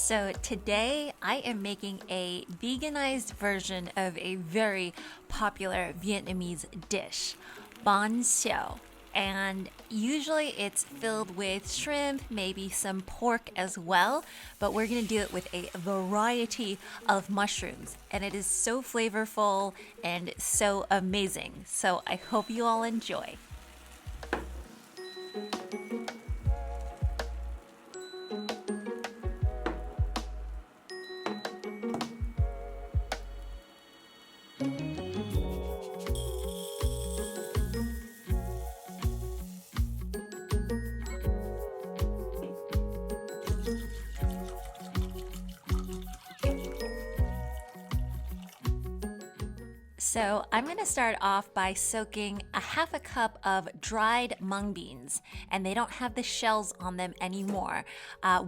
So today I am making a veganized version of a very popular Vietnamese dish, Bahn Xeo. And usually it's filled with shrimp, maybe some pork as well, but we're gonna do it with a variety of mushrooms. And it is so flavorful and so amazing. So I hope you all enjoy. So I'm going to start off by soaking a half a cup of dried mung beans, and they don't have the shells on them anymore,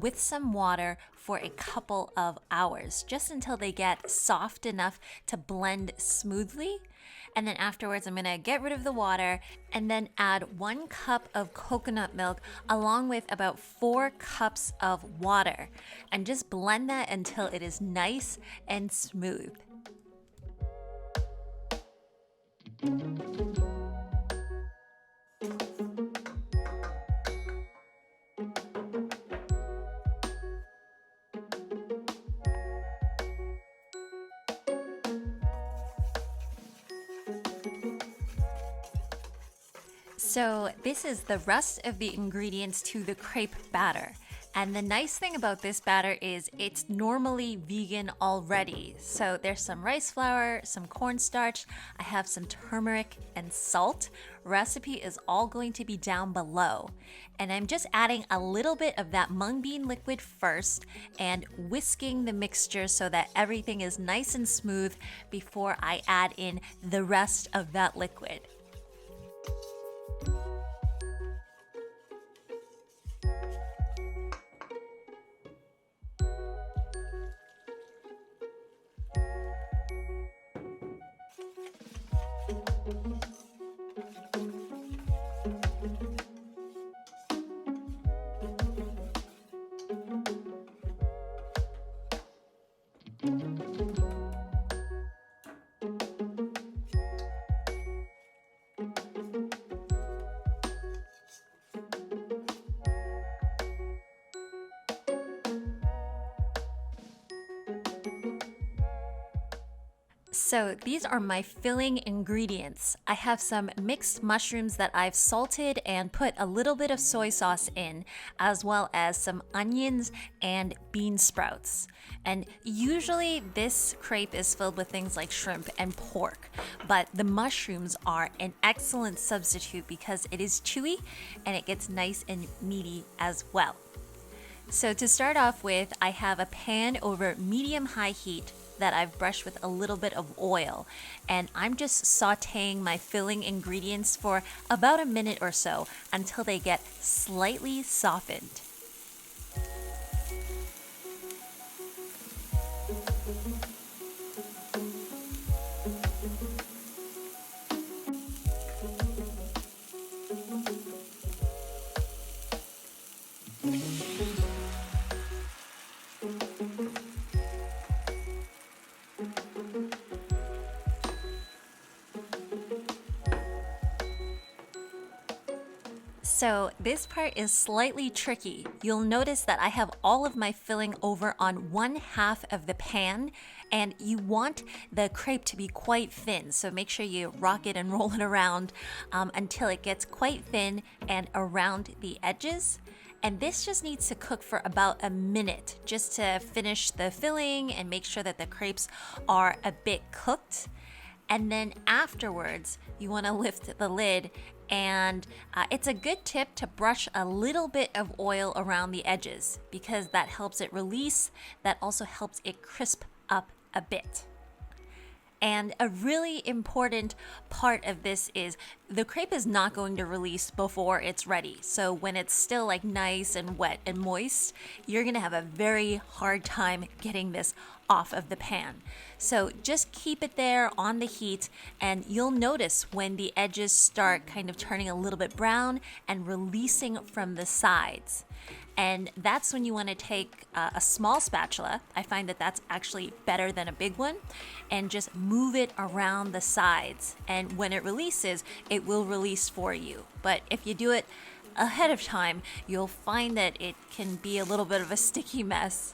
with some water for a couple of hours, just until they get soft enough to blend smoothly. And then afterwards, I'm gonna get rid of the water and then add 1 cup of coconut milk along with about 4 cups of water, and just blend that until it is nice and smooth. So this is the rest of the ingredients to the crepe batter. And the nice thing about this batter is it's normally vegan already. So there's some rice flour, some cornstarch, I have some turmeric and salt. Recipe is all going to be down below. And I'm just adding a little bit of that mung bean liquid first and whisking the mixture so that everything is nice and smooth before I add in the rest of that liquid. So these are my filling ingredients. I have some mixed mushrooms that I've salted and put a little bit of soy sauce in, as well as some onions and bean sprouts. And usually this crepe is filled with things like shrimp and pork, but the mushrooms are an excellent substitute because it is chewy and it gets nice and meaty as well. So to start off with, I have a pan over medium-high heat that I've brushed with a little bit of oil, and I'm just sauteing my filling ingredients for about a minute or so until they get slightly softened. So this part is slightly tricky. You'll notice that I have all of my filling over on 1/2 of the pan, and you want the crepe to be quite thin. So make sure you rock it and roll it around until it gets quite thin and around the edges. And this just needs to cook for about a minute just to finish the filling and make sure that the crepes are a bit cooked. And then afterwards, you want to lift the lid, and it's a good tip to brush a little bit of oil around the edges because that helps it release. That also helps it crisp up a bit. And a really important part of this is the crepe is not going to release before it's ready. So when it's still like nice and wet and moist, you're gonna have a very hard time getting this off of the pan. So just keep it there on the heat, and you'll notice when the edges start kind of turning a little bit brown and releasing from the sides. And that's when you want to take a small spatula. I find that that's actually better than a big one, and just move it around the sides. And when it releases, it will release for you. But if you do it ahead of time, you'll find that it can be a little bit of a sticky mess.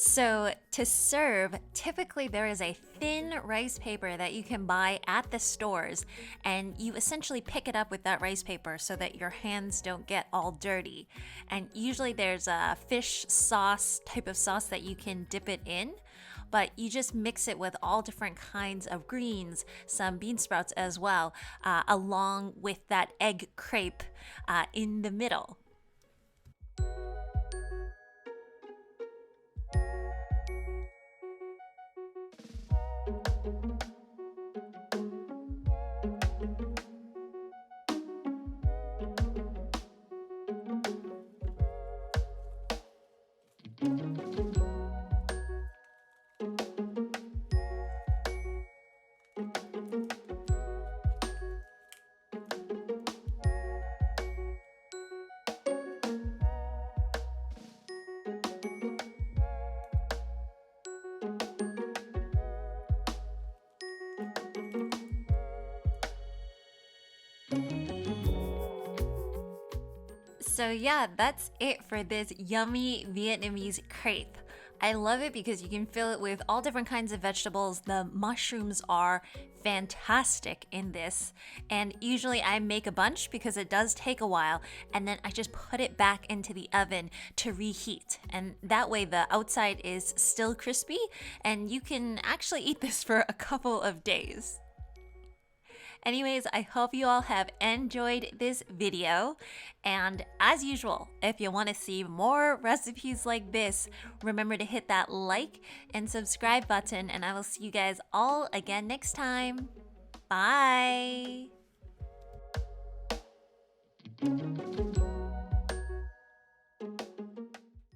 So to serve, typically there is a thin rice paper that you can buy at the stores, and you essentially pick it up with that rice paper so that your hands don't get all dirty. And usually there's a fish sauce type of sauce that you can dip it in, but you just mix it with all different kinds of greens, some bean sprouts as well, along with that egg crepe in the middle. So yeah, that's it for this yummy Vietnamese crepe. I love it because you can fill it with all different kinds of vegetables. The mushrooms are fantastic in this. And usually I make a bunch because it does take a while, and then I just put it back into the oven to reheat. And that way the outside is still crispy, and you can actually eat this for a couple of days. Anyways, I hope you all have enjoyed this video. And as usual, if you want to see more recipes like this, remember to hit that like and subscribe button, and I will see you guys all again next time. Bye!